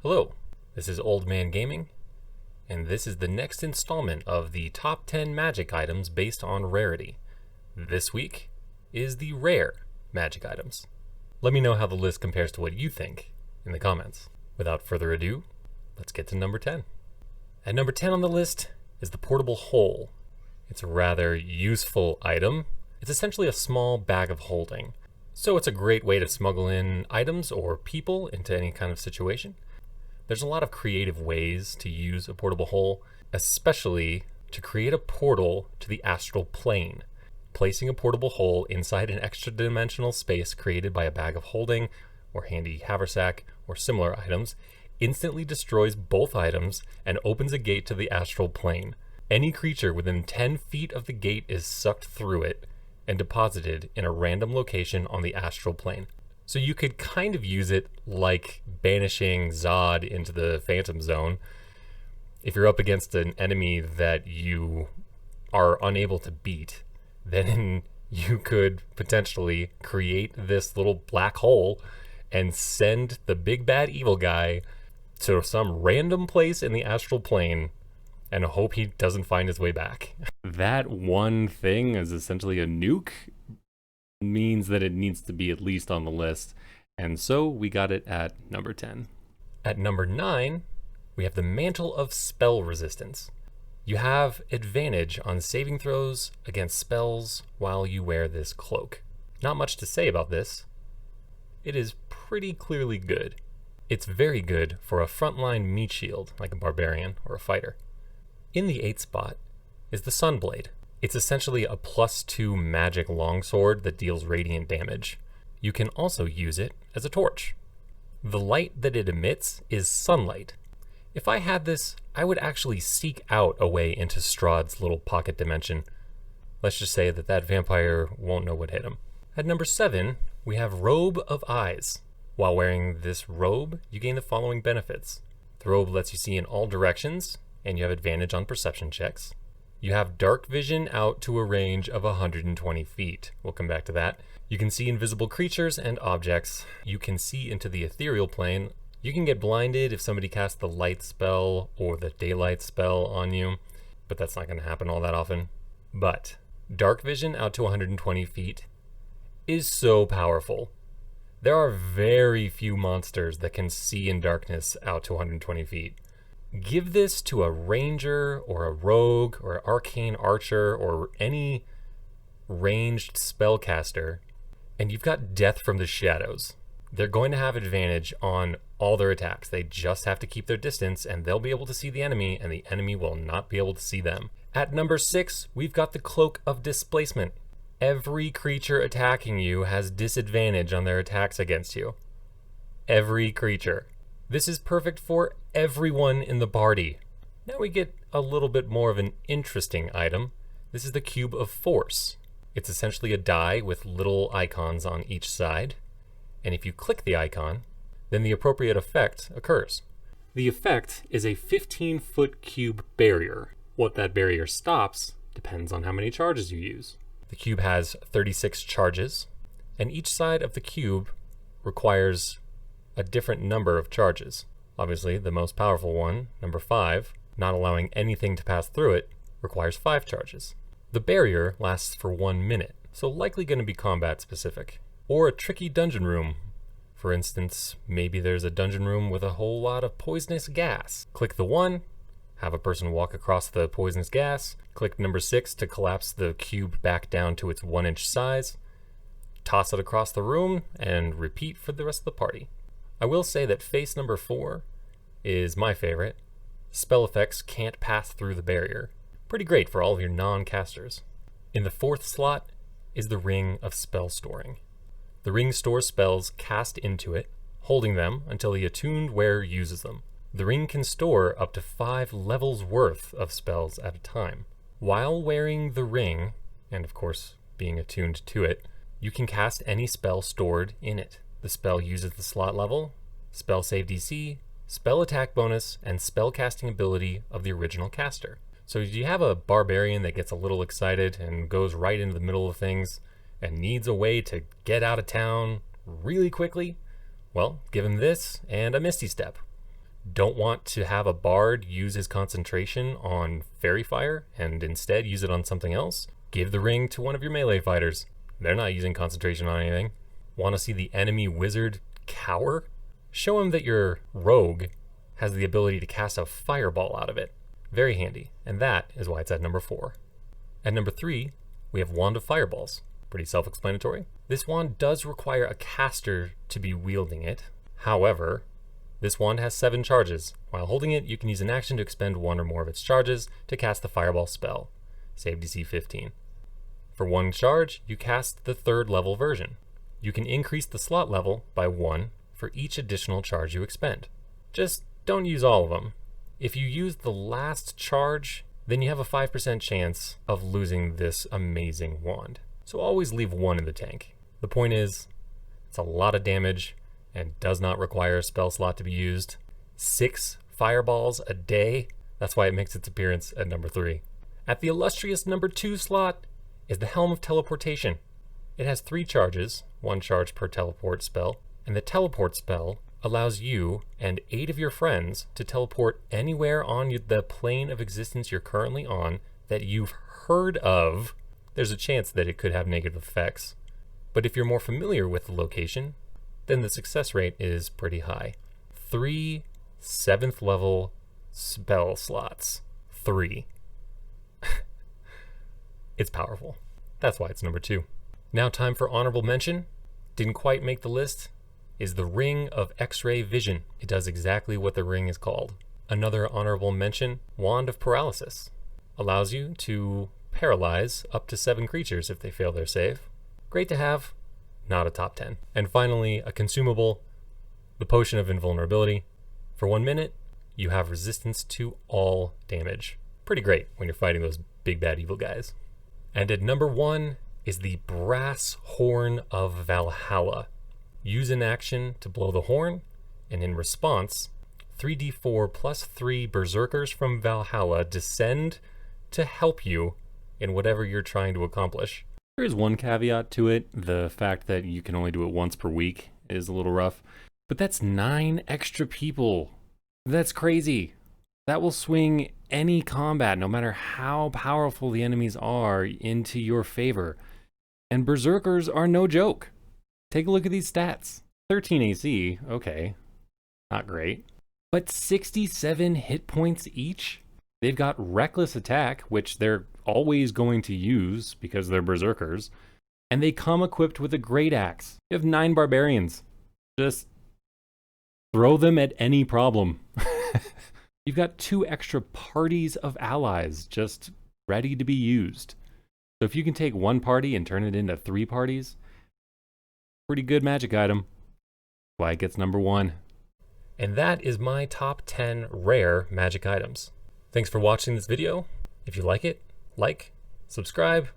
Hello, this is Old Man Gaming, and this is the next installment of the top 10 magic items based on rarity. This week is the rare magic items. Let me know how the list compares to what you think in the comments. Without further ado, let's get to number 10. At number 10 on the list is the portable hole. It's a rather useful item. It's essentially a small bag of holding. So it's a great way to smuggle in items or people into any kind of situation. There's a lot of creative ways to use a portable hole, especially to create a portal to the astral plane. Placing a portable hole inside an extra-dimensional space created by a bag of holding, or handy haversack, or similar items, instantly destroys both items and opens a gate to the astral plane. Any creature within 10 feet of the gate is sucked through it and deposited in a random location on the astral plane. So you could kind of use it like banishing Zod into the Phantom Zone. If you're up against an enemy that you are unable to beat, then you could potentially create this little black hole and send the big bad evil guy to some random place in the astral plane and hope he doesn't find his way back. That one thing is essentially a nuke. Means that it needs to be at least on the list, and so we got it at number 10. At number 9, we have the Mantle of Spell Resistance. You have advantage on saving throws against spells while you wear this cloak. Not much to say about this. It is pretty clearly good. It's very good for a frontline meat shield, like a barbarian or a fighter. In the 8th spot is the Sunblade. It's essentially a +2 magic longsword that deals radiant damage. You can also use it as a torch. The light that it emits is sunlight. If I had this, I would actually seek out a way into Strahd's little pocket dimension. Let's just say that vampire won't know what hit him. At number 7, we have Robe of Eyes. While wearing this robe, you gain the following benefits. The robe lets you see in all directions, and you have advantage on perception checks. You have dark vision out to a range of 120 feet. We'll come back to that. You can see invisible creatures and objects. You can see into the ethereal plane. You can get blinded if somebody casts the light spell or the daylight spell on you, but that's not going to happen all that often. But dark vision out to 120 feet is so powerful. There are very few monsters that can see in darkness out to 120 feet. Give this to a ranger or a rogue or an arcane archer or any ranged spellcaster, and you've got death from the shadows. They're going to have advantage on all their attacks. They just have to keep their distance, and they'll be able to see the enemy, and the enemy will not be able to see them. At number 6, we've got the Cloak of Displacement. Every creature attacking you has disadvantage on their attacks against you. Every creature. This is perfect for everyone in the party. Now we get a little bit more of an interesting item. This is the Cube of Force. It's essentially a die with little icons on each side. And if you click the icon, then the appropriate effect occurs. The effect is a 15-foot cube barrier. What that barrier stops depends on how many charges you use. The cube has 36 charges, and each side of the cube requires a different number of charges. Obviously, the most powerful one, number 5, not allowing anything to pass through it, requires 5 charges. The barrier lasts for 1 minute, so likely going to be combat specific. Or a tricky dungeon room. For instance, maybe there's a dungeon room with a whole lot of poisonous gas. Click the 1, have a person walk across the poisonous gas, click number 6 to collapse the cube back down to its 1-inch size, toss it across the room, and repeat for the rest of the party. I will say that face number 4 is my favorite. Spell effects can't pass through the barrier. Pretty great for all of your non-casters. In the 4th slot is the Ring of Spell Storing. The ring stores spells cast into it, holding them until the attuned wearer uses them. The ring can store up to 5 levels worth of spells at a time. While wearing the ring, and of course being attuned to it, you can cast any spell stored in it. The spell uses the slot level, spell save DC, spell attack bonus, and spell casting ability of the original caster. So if you have a barbarian that gets a little excited and goes right into the middle of things and needs a way to get out of town really quickly, well, give him this and a Misty Step. Don't want to have a bard use his concentration on Fairy Fire and instead use it on something else? Give the ring to one of your melee fighters. They're not using concentration on anything. Want to see the enemy wizard cower? Show him that your rogue has the ability to cast a fireball out of it. Very handy, and that is why it's at number 4. At number 3, we have Wand of Fireballs. Pretty self-explanatory. This wand does require a caster to be wielding it. However, this wand has 7 charges. While holding it, you can use an action to expend 1 or more of its charges to cast the fireball spell. Save DC 15. For 1 charge, you cast the 3rd level version. You can increase the slot level by 1 for each additional charge you expend. Just don't use all of them. If you use the last charge, then you have a 5% chance of losing this amazing wand. So always leave 1 in the tank. The point is, it's a lot of damage and does not require a spell slot to be used. 6 fireballs a day, that's why it makes its appearance at number 3. At the illustrious number 2 slot is the Helm of Teleportation. It has 3 charges, 1 charge per teleport spell, and the teleport spell allows you and 8 of your friends to teleport anywhere on the plane of existence you're currently on that you've heard of. There's a chance that it could have negative effects, but if you're more familiar with the location, then the success rate is pretty high. 3 7th level spell slots. 3. It's powerful. That's why it's number 2. Now time for honorable mention. Didn't quite make the list. Is the Ring of X-Ray Vision. It does exactly what the ring is called. Another honorable mention, Wand of Paralysis. Allows you to paralyze up to 7 creatures if they fail their save. Great to have, not a top 10. And finally, a consumable, the Potion of Invulnerability. For 1 minute, you have resistance to all damage. Pretty great when you're fighting those big bad evil guys. And at number 1 is the Brass Horn of Valhalla. Use an action to blow the horn, and in response, 3d4 plus 3 berserkers from Valhalla descend to help you in whatever you're trying to accomplish. There is one caveat to it. The fact that you can only do it once per week is a little rough. But that's 9 extra people. That's crazy. That will swing any combat, no matter how powerful the enemies are, into your favor. And berserkers are no joke. Take a look at these stats. 13 AC, okay, not great. But 67 hit points each? They've got reckless attack, which they're always going to use because they're berserkers. And they come equipped with a great axe. You have 9 barbarians. Just throw them at any problem. You've got 2 extra parties of allies just ready to be used. So if you can take 1 party and turn it into 3 parties, pretty good magic item. Why it gets number 1. And that is my top 10 rare magic items. Thanks for watching this video. If you like it, like, subscribe,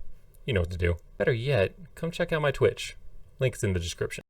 you know what to do. Better yet, come check out my Twitch. Link's in the description.